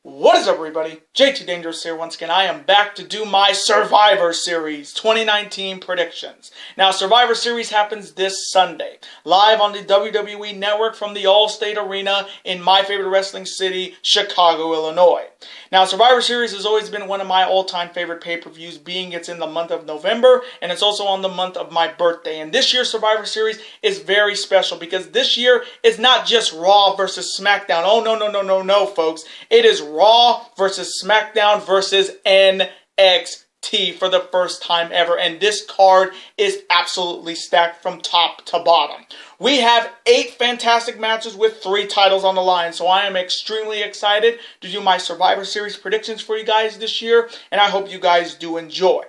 What is up, everybody? JT Dangerous here once again. I am back to do my Survivor Series 2019 predictions. Now, Survivor Series happens this Sunday, live on the WWE Network from the All-State Arena in my favorite wrestling city, Chicago, Illinois. Now, Survivor Series has always been one of my all-time favorite pay-per-views, being it's in the month of November, and it's also on the month of my birthday. And this year's Survivor Series is very special because this year is not just Raw versus SmackDown. Oh, no, folks. It is Raw versus SmackDown versus NXT for the first time ever. And this card is absolutely stacked from top to bottom. We have 8 fantastic matches with 3 titles on the line. So I am extremely excited to do my Survivor Series predictions for you guys this year. And I hope you guys do enjoy.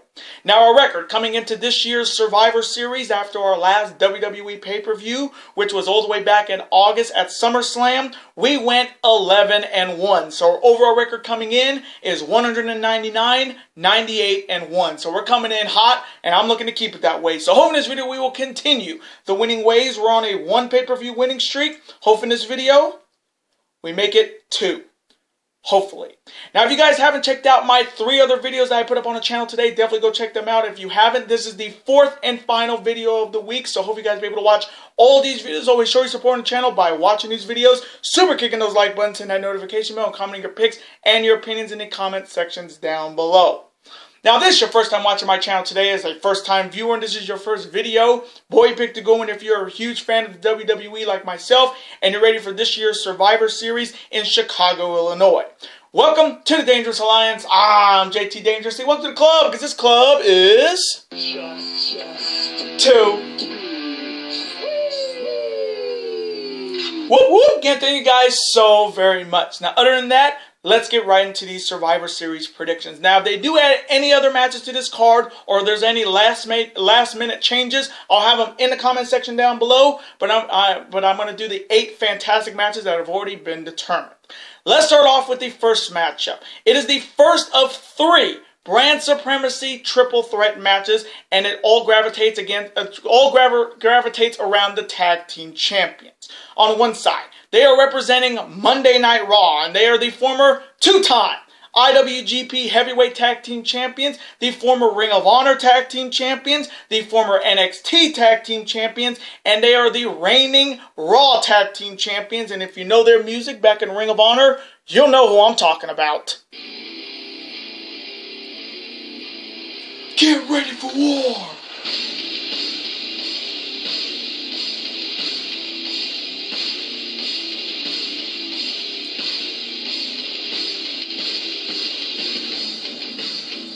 Now, our record coming into this year's Survivor Series after our last WWE pay-per-view, which was all the way back in August at SummerSlam, we went 11-1. So our overall record coming in is 199, 98-1. So we're coming in hot, and I'm looking to keep it that way. So hoping in this video we will continue the winning ways. We're on a 1 pay-per-view winning streak. Hoping in this video we make it 2. Hopefully. Now, if you guys haven't checked out my 3 other videos that I put up on the channel today, definitely go check them out. If you haven't, this is the 4th and final video of the week, so hope you guys will be able to watch all these videos. Always show your support on the channel by watching these videos, super kicking those like buttons and that notification bell, and commenting your picks and your opinions in the comment sections down below. Now, if this is your first time watching my channel today as a first-time viewer, and this is your first video, boy, you picked a good one if you're a huge fan of the WWE like myself, and you're ready for this year's Survivor Series in Chicago, Illinois. Welcome to the Dangerous Alliance. I'm JT Dangerous. Welcome to the club, because this club is... just 2. Whoop, whoop. Can't thank you guys so very much. Now, other than that, let's get right into these Survivor Series predictions. Now, if they do add any other matches to this card, or if there's any last-minute changes, I'll have them in the comment section down below. But I'm going to do the 8 fantastic matches that have already been determined. Let's start off with the first matchup. It is the first of 3 brand supremacy triple threat matches, and it all gravitates around the tag team champions. On one side, they are representing Monday Night Raw, and they are the former 2-time IWGP Heavyweight Tag Team Champions, the former Ring of Honor Tag Team Champions, the former NXT Tag Team Champions, and they are the reigning Raw Tag Team Champions. And if you know their music back in Ring of Honor, you'll know who I'm talking about. Get ready for war!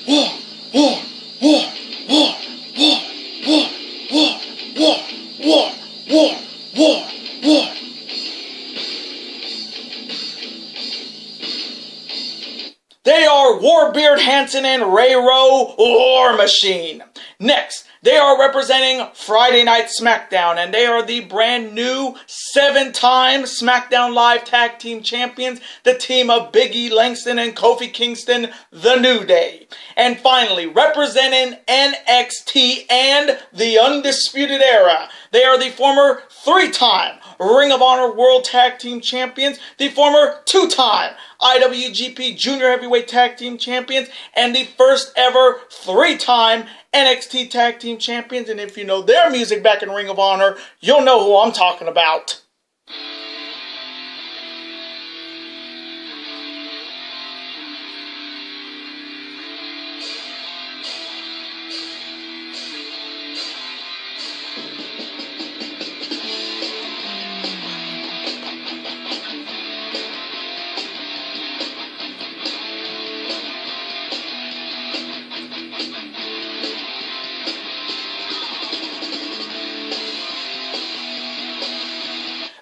War, war, war, war, war, war, war, war, war, war, war, war. They are Warbeard Hansen and Ray Rowe, War Machine. Next, they are representing Friday Night SmackDown, and they are the brand new 7-time SmackDown Live Tag Team Champions, the team of Big E Langston and Kofi Kingston, The New Day. And finally, representing NXT and the Undisputed Era, they are the former 3-time Ring of Honor World Tag Team Champions, the former 2-time IWGP Junior Heavyweight Tag Team Champions, and the first ever 3-time NXT Tag Team Champions. And if you know their music back in Ring of Honor, you'll know who I'm talking about.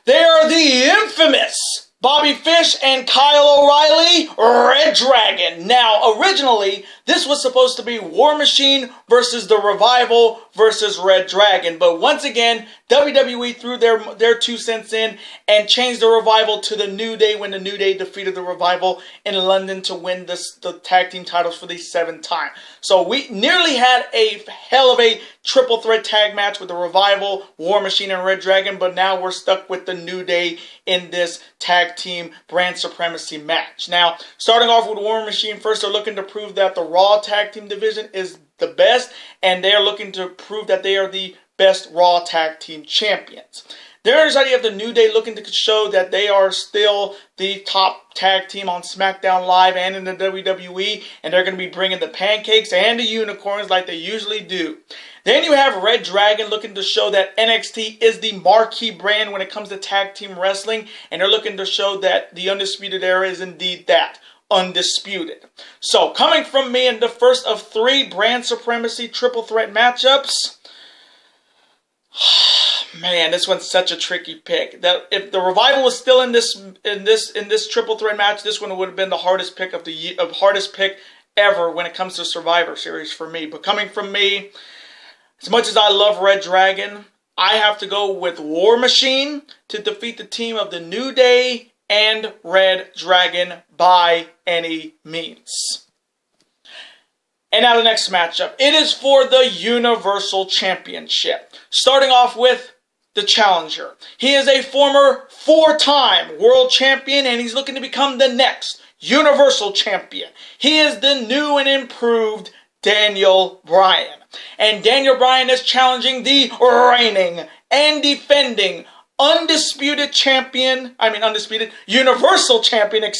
They are the infamous Bobby Fish and Kyle O'Reilly, Red Dragon. Now, originally, This was supposed to be War Machine versus The Revival versus Red Dragon. But once again, WWE threw their 2 cents in and changed The Revival to the New Day when the New Day defeated The Revival in London to win the tag team titles for the 7th time. So we nearly had a hell of a triple threat tag match with The Revival, War Machine, and Red Dragon, but now we're stuck with the New Day in this tag team brand supremacy match. Now, starting off with War Machine, first they're looking to prove that the Raw tag team division is the best, and they're looking to prove that they are the best Raw tag team champions. There's the idea of the New Day looking to show that they are still the top tag team on SmackDown Live and in the WWE, and they're going to be bringing the pancakes and the unicorns like they usually do. Then you have Red Dragon looking to show that NXT is the marquee brand when it comes to tag team wrestling, and they're looking to show that the Undisputed Era is indeed that. Undisputed. So, coming from me in the first of 3 brand supremacy triple threat matchups, man, this one's such a tricky pick. That if the Revival was still in this triple threat match, this one would have been the hardest pick hardest pick ever when it comes to Survivor Series for me. But coming from me, as much as I love Red Dragon, I have to go with War Machine to defeat the team of the New Day and Red Dragon by any means. And now the next matchup. It is for the Universal Championship. Starting off with the challenger. He is a former 4-time world champion, and he's looking to become the next Universal Champion. He is the new and improved Daniel Bryan. And Daniel Bryan is challenging the reigning and defending undisputed Universal Champion,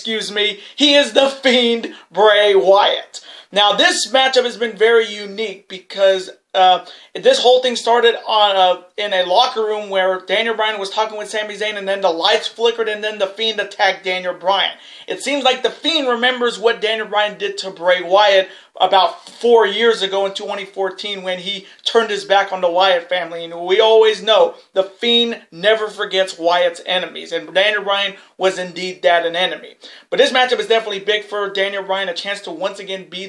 He is the Fiend, Bray Wyatt. Now, this matchup has been very unique because this whole thing started in a locker room where Daniel Bryan was talking with Sami Zayn, and then the lights flickered, and then the Fiend attacked Daniel Bryan. It seems like the Fiend remembers what Daniel Bryan did to Bray Wyatt about 4 years ago in 2014 when he turned his back on the Wyatt family. And we always know the Fiend never forgets Wyatt's enemies, and Daniel Bryan was indeed that, an enemy. But this matchup is definitely big for Daniel Bryan, a chance to once again be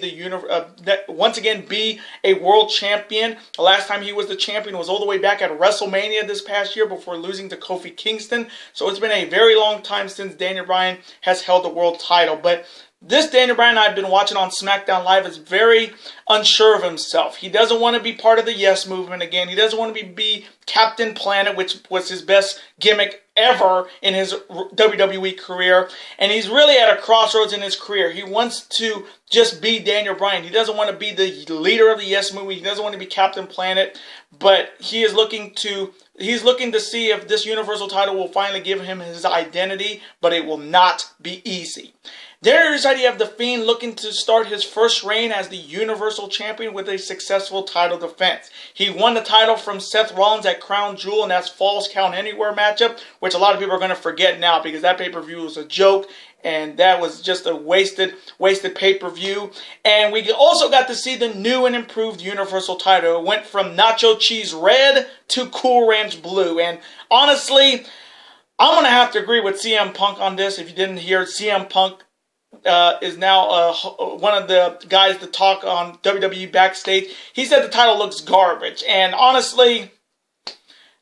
a world champion. The last time he was the champion was all the way back at WrestleMania this past year before losing to Kofi Kingston. So it's been a very long time since Daniel Bryan has held the world title. But this Daniel Bryan I've been watching on SmackDown Live is very unsure of himself. He doesn't want to be part of the Yes Movement again. He doesn't want to be Captain Planet, which was his best gimmick ever in his WWE career. And he's really at a crossroads in his career. He wants to just be Daniel Bryan. He doesn't want to be the leader of the Yes Movement. He doesn't want to be Captain Planet. But he is looking to see if this Universal title will finally give him his identity, but it will not be easy. There's the idea of the Fiend looking to start his first reign as the Universal Champion with a successful title defense. He won the title from Seth Rollins at Crown Jewel, and that's Falls Count Anywhere matchup, which a lot of people are going to forget now because that pay-per-view was a joke, and that was just a wasted pay-per-view. And we also got to see the new and improved Universal title. It went from Nacho Cheese Red to Cool Ranch Blue, and honestly, I'm going to have to agree with CM Punk on this. If you didn't hear, CM Punk is now one of the guys to talk on WWE Backstage. He said the title looks garbage. And honestly,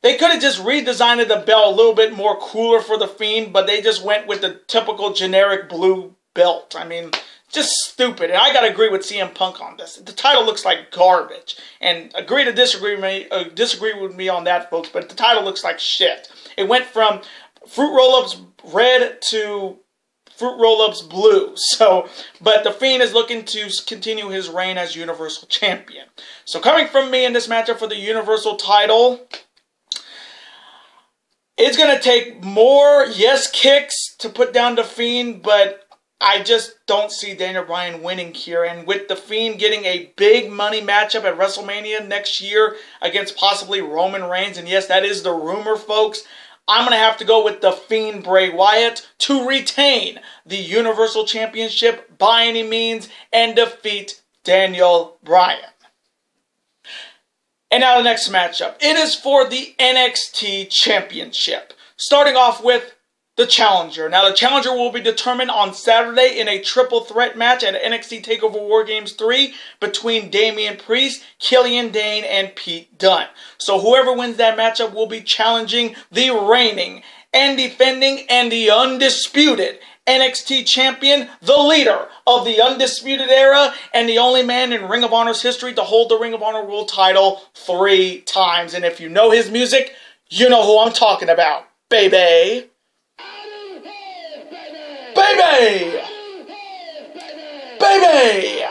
they could have just redesigned the belt a little bit more cooler for the Fiend, but they just went with the typical generic blue belt. I mean, just stupid. And I got to agree with CM Punk on this. The title looks like garbage. And agree to disagree with me on that, folks, but the title looks like shit. It went from Fruit Roll-Ups Red to Fruit Roll-Ups Blue. But the Fiend is looking to continue his reign as Universal Champion. So coming from me in this matchup for the Universal title, it's going to take more yes kicks to put down the Fiend, but I just don't see Daniel Bryan winning here. And with the Fiend getting a big money matchup at WrestleMania next year against possibly Roman Reigns, and yes, that is the rumor, folks, I'm going to have to go with the Fiend Bray Wyatt to retain the Universal Championship by any means and defeat Daniel Bryan. And now the next matchup. It is for the NXT Championship. Starting off with the challenger. Now, the challenger will be determined on Saturday in a triple threat match at NXT TakeOver War Games 3 between Damian Priest, Killian Dane, and Pete Dunne. So whoever wins that matchup will be challenging the reigning and defending and the undisputed NXT champion, the leader of the Undisputed Era, and the only man in Ring of Honor's history to hold the Ring of Honor World title 3 times. And if you know his music, you know who I'm talking about, baby. Baby! Baby!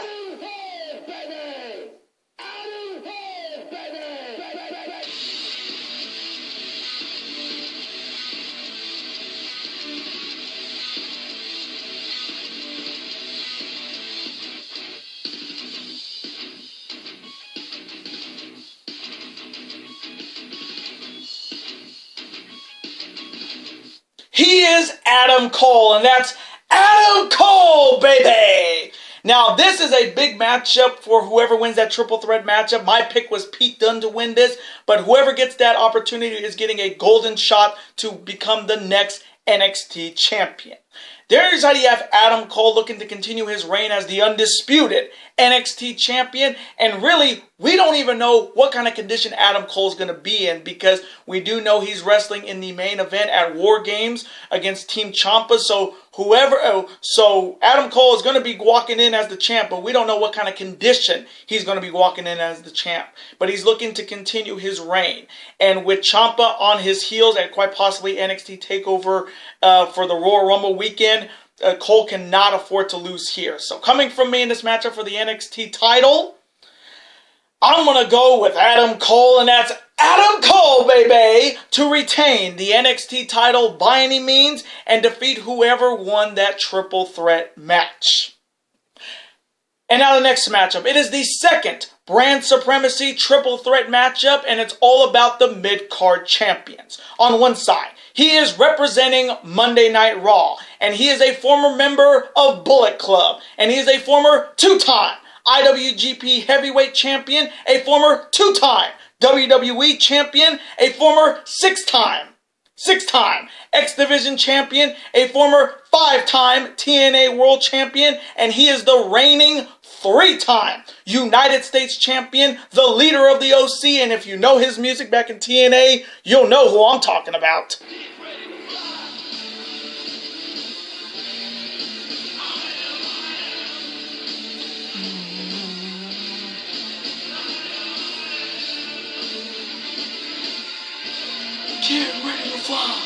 He is Adam Cole, and that's Adam Cole, baby! Now, this is a big matchup for whoever wins that triple threat matchup. My pick was Pete Dunne to win this, but whoever gets that opportunity is getting a golden shot to become the next NXT champion. There's how you have Adam Cole looking to continue his reign as the undisputed NXT champion. And really, we don't even know what kind of condition Adam Cole's going to be in, because we do know he's wrestling in the main event at War Games against Team Ciampa. So Adam Cole is going to be walking in as the champ, but we don't know what kind of condition he's going to be walking in as the champ. But he's looking to continue his reign. And with Ciampa on his heels at quite possibly NXT TakeOver for the Royal Rumble weekend, Cole cannot afford to lose here. So coming from me in this matchup for the NXT title, I'm going to go with Adam Cole, and that's Adam Cole, baby, to retain the NXT title by any means and defeat whoever won that triple threat match. And now the next matchup. It is the second brand supremacy triple threat matchup, and it's all about the mid-card champions. On one side, he is representing Monday Night Raw, and he is a former member of Bullet Club, and he is a former two-time IWGP Heavyweight Champion, a former two-time WWE Champion, a former six-time X Division Champion, a former 5-time TNA World Champion, and he is the reigning 3-time United States Champion, the leader of the OC, and if you know his music back in TNA, you'll know who I'm talking about. Get ready to fly.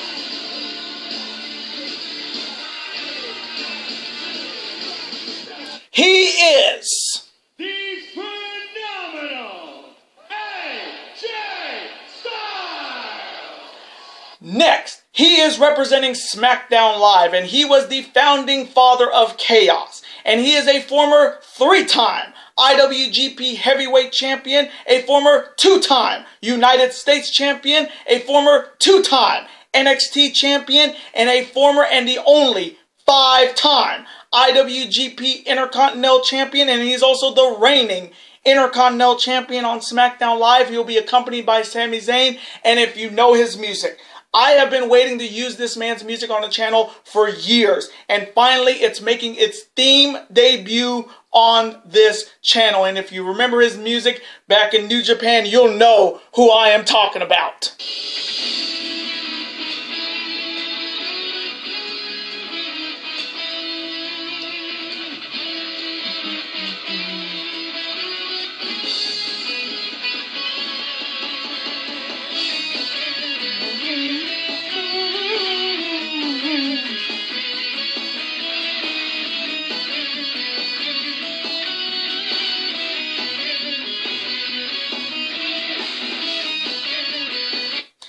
He is the phenomenal AJ Styles. Next, he is representing SmackDown Live, and he was the founding father of Chaos, and he is a former 3-time IWGP Heavyweight Champion, a former 2-time United States Champion, a former 2-time NXT Champion, and a former and the only 5-time IWGP Intercontinental Champion, and he's also the reigning Intercontinental Champion on SmackDown Live. He'll be accompanied by Sami Zayn, and if you know his music, I have been waiting to use this man's music on the channel for years, and finally it's making its theme debut on this channel. And if you remember his music back in New Japan, you'll know who I am talking about.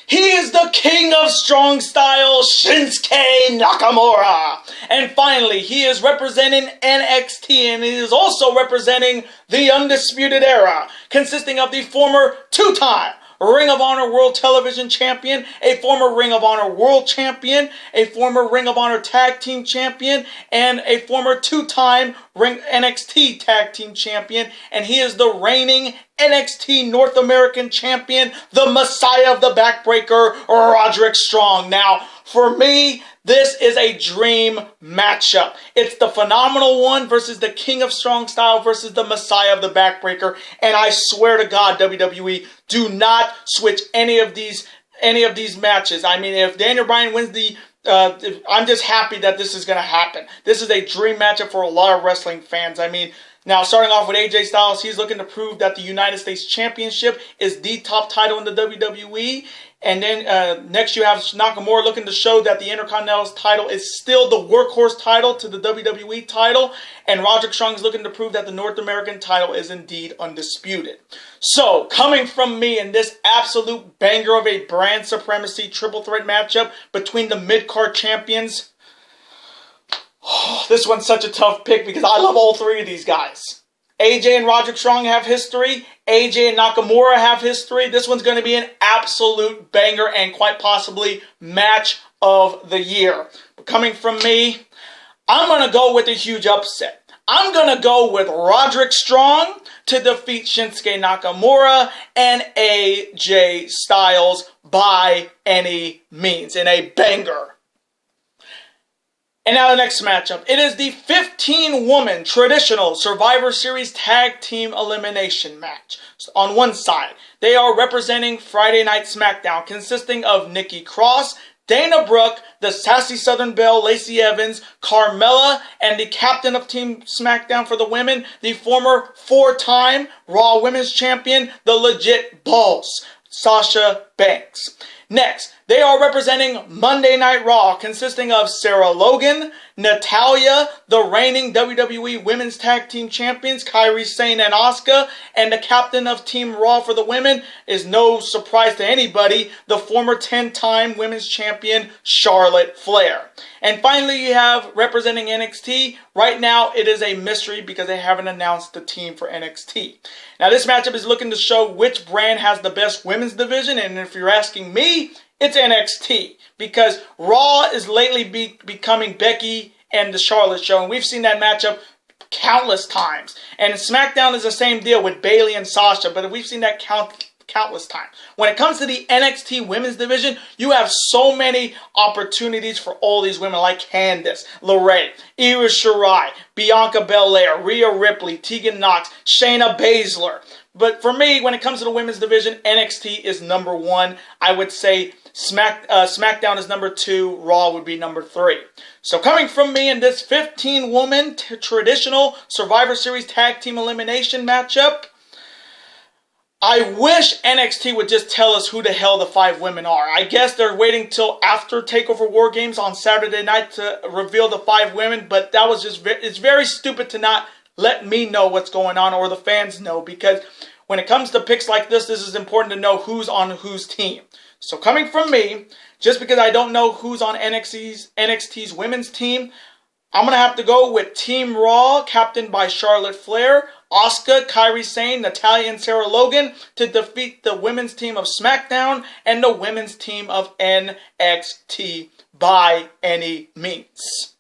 He is the king of strong style, Shinsuke Nakamura. And finally, he is representing NXT, and he is also representing the Undisputed Era, consisting of the former 2-time Ring of Honor World Television Champion, a former Ring of Honor World Champion, a former Ring of Honor Tag Team Champion, and a former 2-time NXT Tag Team Champion, and he is the reigning NXT North American Champion, the Messiah of the Backbreaker, Roderick Strong. Now, for me, this is a dream matchup. It's the Phenomenal One versus the King of Strong Style versus the Messiah of the Backbreaker. And I swear to God, WWE, do not switch any of these matches. I mean, if Daniel Bryan wins I'm just happy that this is going to happen. This is a dream matchup for a lot of wrestling fans. I mean, now starting off with AJ Styles, he's looking to prove that the United States Championship is the top title in the WWE. And then next you have Nakamura looking to show that the Intercontinental title is still the workhorse title to the WWE title. And Roderick Strong is looking to prove that the North American title is indeed undisputed. So, coming from me in this absolute banger of a brand supremacy triple threat matchup between the mid-card champions. This one's such a tough pick because I love all three of these guys. AJ and Roderick Strong have history. AJ and Nakamura have history. This one's going to be an absolute banger and quite possibly match of the year. But coming from me, I'm going to go with a huge upset. I'm going to go with Roderick Strong to defeat Shinsuke Nakamura and AJ Styles by any means in a banger. And now the next matchup. It is the 15-woman traditional Survivor Series Tag Team Elimination match. So on one side, they are representing Friday Night SmackDown, consisting of Nikki Cross, Dana Brooke, the Sassy Southern Belle, Lacey Evans, Carmella, and the captain of Team SmackDown for the women, the former 4-time Raw Women's Champion, the legit boss, Sasha Banks. Next, they are representing Monday Night Raw, consisting of Sarah Logan, Natalya, the reigning WWE Women's Tag Team Champions, Kairi Sane and Asuka, and the captain of Team Raw for the women is no surprise to anybody, the former 10-time Women's Champion, Charlotte Flair. And finally, you have representing NXT. Right now, it is a mystery because they haven't announced the team for NXT. Now, this matchup is looking to show which brand has the best women's division, and if you're asking me, it's NXT, because Raw is lately becoming Becky and the Charlotte show, and we've seen that matchup countless times. And SmackDown is the same deal with Bayley and Sasha, but we've seen that countless times. When it comes to the NXT women's division, you have so many opportunities for all these women like Candice, LeRae, Io Shirai, Bianca Belair, Rhea Ripley, Tegan Nox, Shayna Baszler. But for me, when it comes to the women's division, NXT is number 1. I would say SmackDown is number 2. Raw would be number 3. So coming from me in this 15-woman traditional Survivor Series Tag Team Elimination matchup, I wish NXT would just tell us who the hell the 5 women are. I guess they're waiting till after TakeOver War Games on Saturday night to reveal the 5 women, but that was just, it's very stupid to not let me know what's going on or the fans know, because when it comes to picks like this is important to know who's on whose team. So coming from me, just because I don't know who's on NXT's women's team, I'm going to have to go with Team Raw, captained by Charlotte Flair, Asuka, Kairi Sane, Natalya, and Sarah Logan to defeat the women's team of SmackDown and the women's team of NXT by any means.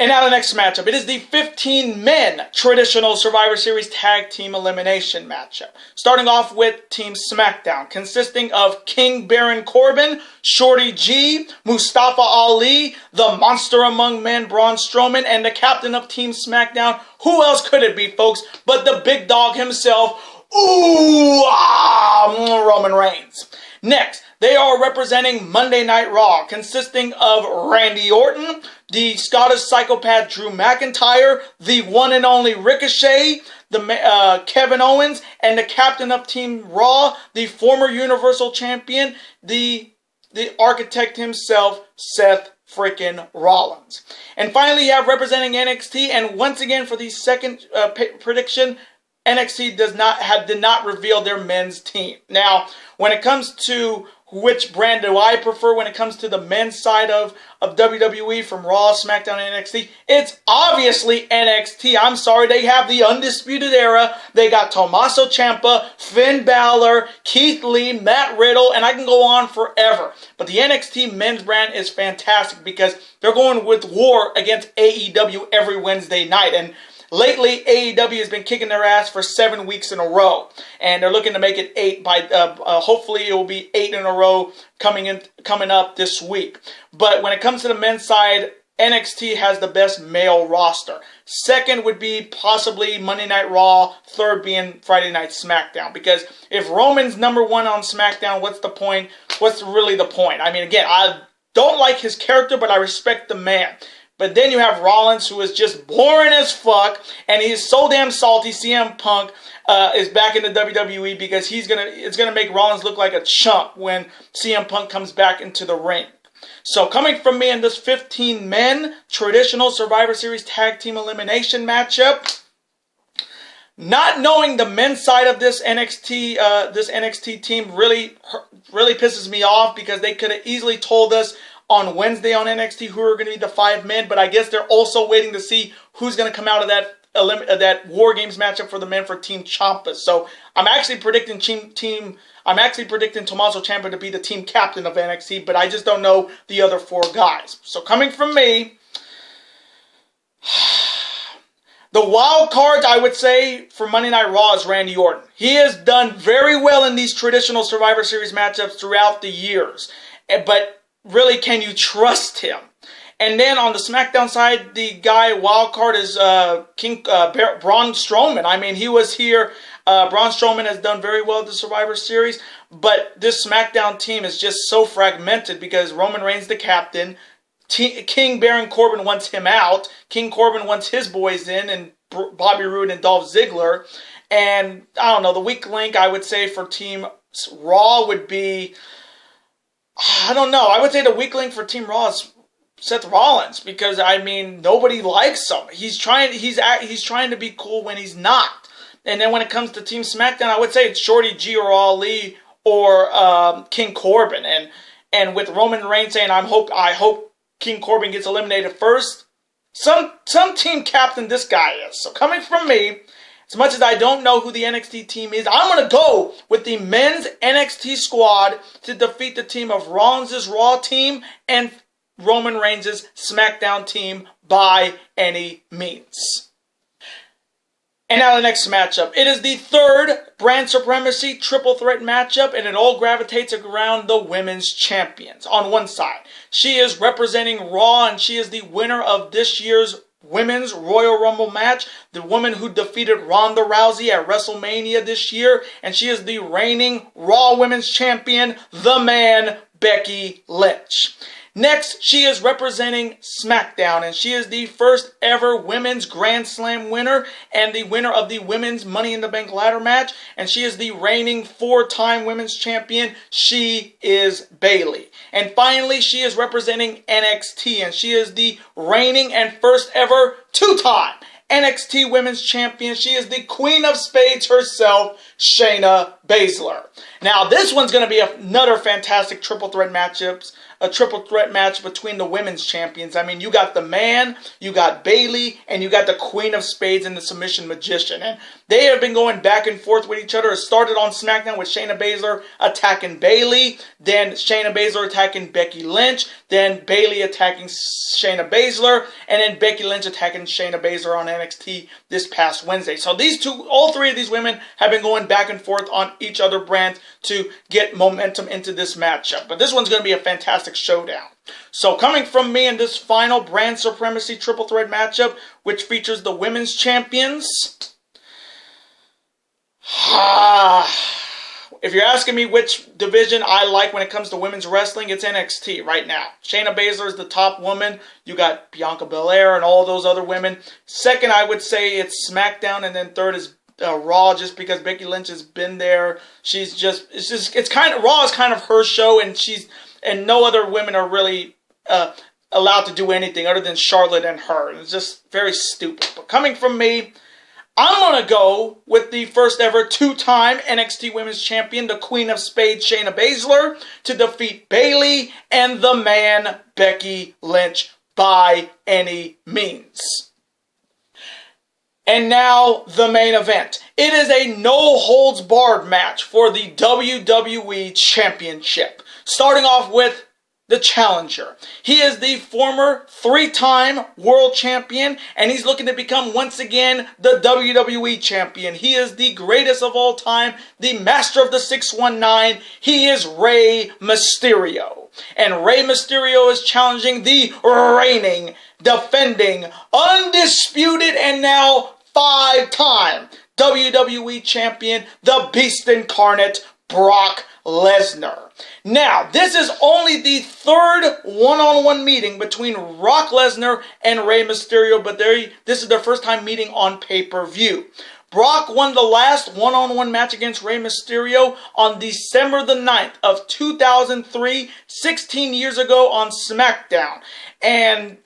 And now the next matchup. It is the 15-men traditional Survivor Series Tag Team Elimination matchup. Starting off with Team SmackDown, consisting of King Baron Corbin, Shorty G, Mustafa Ali, the Monster Among Men, Braun Strowman, and the captain of Team SmackDown. Who else could it be, folks, but the big dog himself, Roman Reigns. Next, they are representing Monday Night Raw, consisting of Randy Orton, the Scottish psychopath Drew McIntyre, the one and only Ricochet, Kevin Owens, and the captain of Team Raw, the former Universal Champion, the architect himself, Seth freaking Rollins. And finally, you have representing NXT, and once again for the second prediction, NXT did not reveal their men's team. Now, when it comes to which brand do I prefer when it comes to the men's side of WWE from Raw, SmackDown, and NXT, it's obviously NXT. I'm sorry, they have the Undisputed Era. They got Tommaso Ciampa, Finn Balor, Keith Lee, Matt Riddle, and I can go on forever. But the NXT men's brand is fantastic because they're going with war against AEW every Wednesday night. And lately AEW has been kicking their ass for 7 weeks in a row, and they're looking to make it 8 by. Hopefully, it will be 8 in a row coming up this week. But when it comes to the men's side, NXT has the best male roster. Second would be possibly Monday Night Raw. Third being Friday Night SmackDown. Because if Roman's number 1 on SmackDown, what's the point? What's really the point? I mean, again, I don't like his character, but I respect the man. But then you have Rollins, who is just boring as fuck, and he's so damn salty. CM Punk is back in the WWE because it's gonna make Rollins look like a chump when CM Punk comes back into the ring. So coming from me in this 15-men traditional Survivor Series Tag Team Elimination matchup, not knowing the men's side of this NXT team really pisses me off, because they could have easily told us on Wednesday on NXT who are going to be the 5 men, but I guess they're also waiting to see who's going to come out of that War Games matchup for the men for Team Ciampa. So I'm actually predicting Tommaso Ciampa to be the team captain of NXT, but I just don't know the other 4 guys. So coming from me, the wild card, I would say, for Monday Night Raw is Randy Orton. He has done very well in these traditional Survivor Series matchups throughout the years. But really, can you trust him? And then on the SmackDown side, the guy wild card is Braun Strowman. I mean, he was here. Braun Strowman has done very well at the Survivor Series, but this SmackDown team is just so fragmented because Roman Reigns the captain, King Baron Corbin wants him out, King Corbin wants his boys in, and Bobby Roode and Dolph Ziggler. And I don't know, the weak link I would say for Team Raw would be, I don't know, I would say the weak link for Team Raw is Seth Rollins, because I mean nobody likes him. He's trying to be cool when he's not. And then when it comes to Team SmackDown, I would say it's Shorty G or Ali or King Corbin. And with Roman Reigns saying I hope King Corbin gets eliminated first, some team captain this guy is. So coming from me, as much as I don't know who the NXT team is, I'm going to go with the men's NXT squad to defeat the team of Rollins' Raw team and Roman Reigns' SmackDown team by any means. And now the next matchup. It is the 3rd Brand Supremacy Triple Threat matchup, and it all gravitates around the women's champions. On one side, she is representing Raw, and she is the winner of this year's Women's Royal Rumble match, the woman who defeated Ronda Rousey at WrestleMania this year, and she is the reigning Raw Women's Champion, the man, Becky Lynch. Next, she is representing SmackDown, and she is the first ever Women's Grand Slam winner and the winner of the Women's Money in the Bank ladder match, and she is the reigning 4-time Women's Champion. She is Bayley. And finally, she is representing NXT, and she is the reigning and first ever 2-time NXT Women's Champion. She is the Queen of Spades herself, Shayna Baszler. Now, this one's going to be another fantastic triple threat matchups. A triple threat match between the women's champions. I mean, you got the man, you got Bayley, and you got the Queen of Spades and the Submission Magician. And they have been going back and forth with each other. It started on SmackDown with Shayna Baszler attacking Bayley, then Shayna Baszler attacking Becky Lynch, then Bayley attacking Shayna Baszler, and then Becky Lynch attacking Shayna Baszler on NXT this past Wednesday. So all 3 of these women have been going back and forth on each other brands to get momentum into this matchup. But this one's going to be a fantastic showdown. So coming from me in this final Brand Supremacy Triple Threat matchup, which features the women's champions, if you're asking me which division I like when it comes to women's wrestling, it's NXT right now. Shayna Baszler is the top woman. You got Bianca Belair and all those other women. Second, I would say it's SmackDown, and then third is Raw, just because Becky Lynch has been there. Raw is kind of her show, and no other women are really allowed to do anything other than Charlotte and her. It's just very stupid. But coming from me, I'm going to go with the first ever 2-time NXT Women's Champion, the Queen of Spades, Shayna Baszler, to defeat Bayley and the man, Becky Lynch, by any means. And now, the main event. It is a no-holds-barred match for the WWE Championship. Starting off with the challenger. He is the former 3-time world champion, and he's looking to become once again the WWE champion. He is the greatest of all time, the master of the 619. He is Rey Mysterio. And Rey Mysterio is challenging the reigning, defending, undisputed, and now 5-time WWE champion, the Beast Incarnate, Brock Lesnar. Now, this is only the third one-on-one meeting between Brock Lesnar and Rey Mysterio, but this is their first time meeting on pay-per-view. Brock won the last one-on-one match against Rey Mysterio on December the 9th of 2003, 16 years ago on SmackDown. And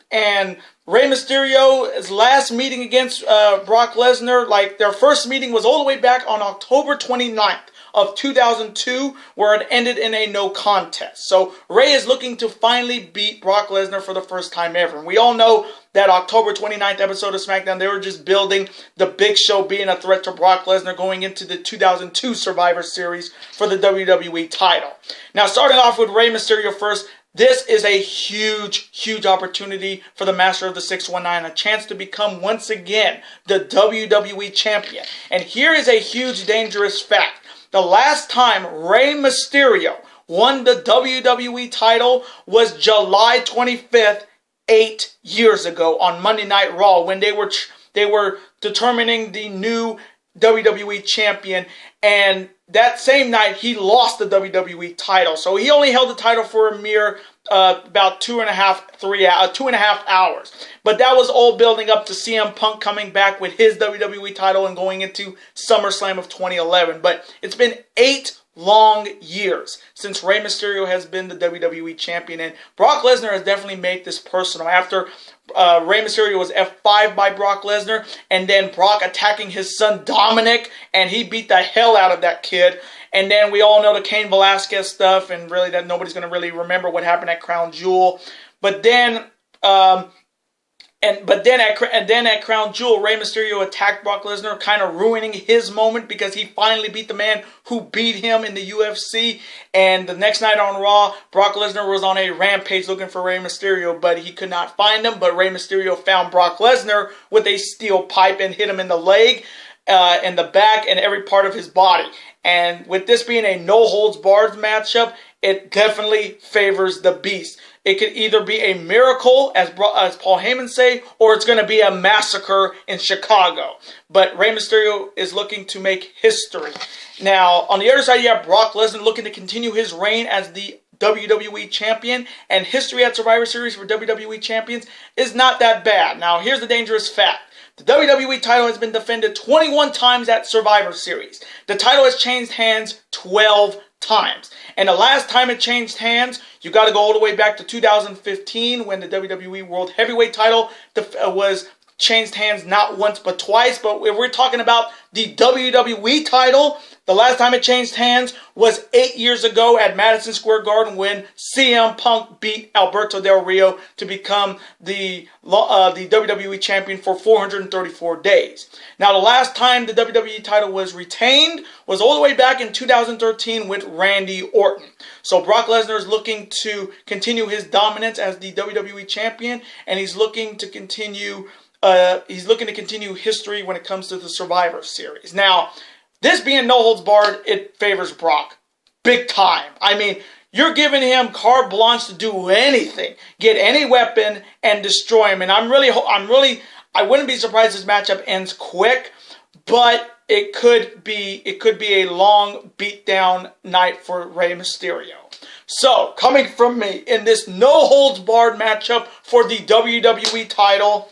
Rey Mysterio's last meeting against Brock Lesnar, like their first meeting was all the way back on October 29th. Of 2002, where it ended in a no contest. So Rey is looking to finally beat Brock Lesnar for the first time ever. And we all know that October 29th episode of SmackDown, they were just building the Big Show being a threat to Brock Lesnar going into the 2002 Survivor Series for the WWE title. Now, starting off with Rey Mysterio first, this is a huge, huge opportunity for the Master of the 619, a chance to become once again the WWE champion. And here is a huge, dangerous fact. The last time Rey Mysterio won the WWE title was July 25th, 8 years ago on Monday Night Raw, when they were determining the new WWE champion, and that same night he lost the WWE title. So he only held the title for a mere about 2.5 hours. But that was all building up to CM Punk coming back with his WWE title and going into SummerSlam of 2011. But it's been 8 long years since Rey Mysterio has been the WWE champion, and Brock Lesnar has definitely made this personal. After Rey Mysterio was F5 by Brock Lesnar, and then Brock attacking his son Dominic, and he beat the hell out of that kid. And then we all know the Cain Velasquez stuff, and really that nobody's going to really remember what happened at Crown Jewel. But then at Crown Jewel, Rey Mysterio attacked Brock Lesnar, kind of ruining his moment because he finally beat the man who beat him in the UFC. And the next night on Raw, Brock Lesnar was on a rampage looking for Rey Mysterio, but he could not find him. But Rey Mysterio found Brock Lesnar with a steel pipe and hit him in the leg, in the back, and every part of his body. And with this being a no-holds-barred matchup, it definitely favors the Beast. It could either be a miracle, as Paul Heyman say, or it's going to be a massacre in Chicago. But Rey Mysterio is looking to make history. Now, on the other side, you have Brock Lesnar looking to continue his reign as the WWE champion. And history at Survivor Series for WWE champions is not that bad. Now, here's the dangerous fact. The WWE title has been defended 21 times at Survivor Series. The title has changed hands 12 times. And the last time it changed hands, you got to go all the way back to 2015 when the WWE World Heavyweight title was changed hands not once but twice. But if we're talking about the WWE title, the last time it changed hands was 8 years ago at Madison Square Garden when CM Punk beat Alberto Del Rio to become the WWE champion for 434 days. Now, the last time the WWE title was retained was all the way back in 2013 with Randy Orton. So Brock Lesnar is looking to continue his dominance as the WWE champion, and he's looking to continue history when it comes to the Survivor Series. Now, this being no holds barred, it favors Brock big time. I mean, you're giving him carte blanche to do anything, get any weapon and destroy him. And I wouldn't be surprised this matchup ends quick, but it could be a long beatdown night for Rey Mysterio. So, coming from me in this no holds barred matchup for the WWE title,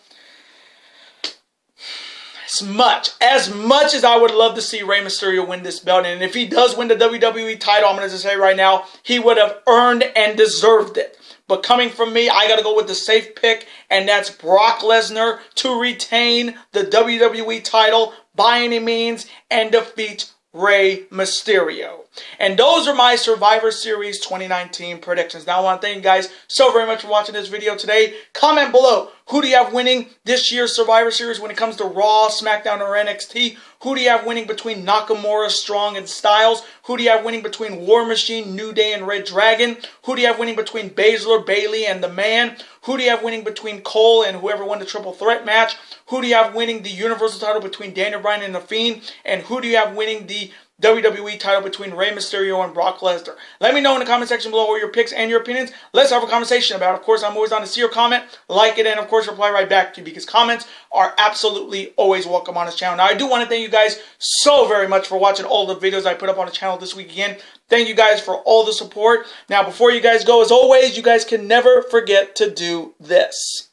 as much as I would love to see Rey Mysterio win this belt, and if he does win the WWE title, I'm going to just say right now, he would have earned and deserved it. But coming from me, I got to go with the safe pick, and that's Brock Lesnar to retain the WWE title by any means and defeat Rey Mysterio. And those are my Survivor Series 2019 predictions. Now I want to thank you guys so very much for watching this video today. Comment below, who do you have winning this year's Survivor Series when it comes to Raw, SmackDown, or NXT? Who do you have winning between Nakamura, Strong, and Styles? Who do you have winning between War Machine, New Day, and Red Dragon? Who do you have winning between Baszler, Bayley, and The Man? Who do you have winning between Cole and whoever won the Triple Threat match? Who do you have winning the Universal title between Daniel Bryan and The Fiend? And who do you have winning the WWE title between Rey Mysterio and Brock Lesnar? Let me know in the comment section below all your picks and your opinions. Let's have a conversation about it. Of course, I'm always on to see your comment, like it, and of course reply right back to you because comments are absolutely always welcome on this channel. Now, I do want to thank you guys so very much for watching all the videos I put up on the channel this week again. Thank you guys for all the support. Now, before you guys go, as always, you guys can never forget to do this.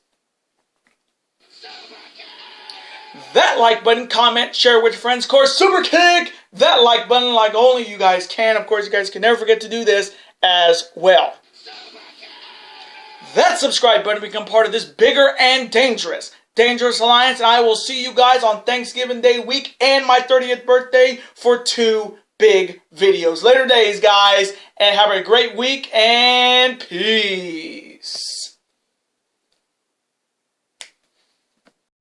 That like button, comment, share with your friends. Of course, super kick that like button like only you guys can. Of course, you guys can never forget to do this as well. That subscribe button to become part of this bigger and dangerous alliance. And I will see you guys on Thanksgiving Day week and my 30th birthday for 2 big videos. Later days, guys, and have a great week and peace.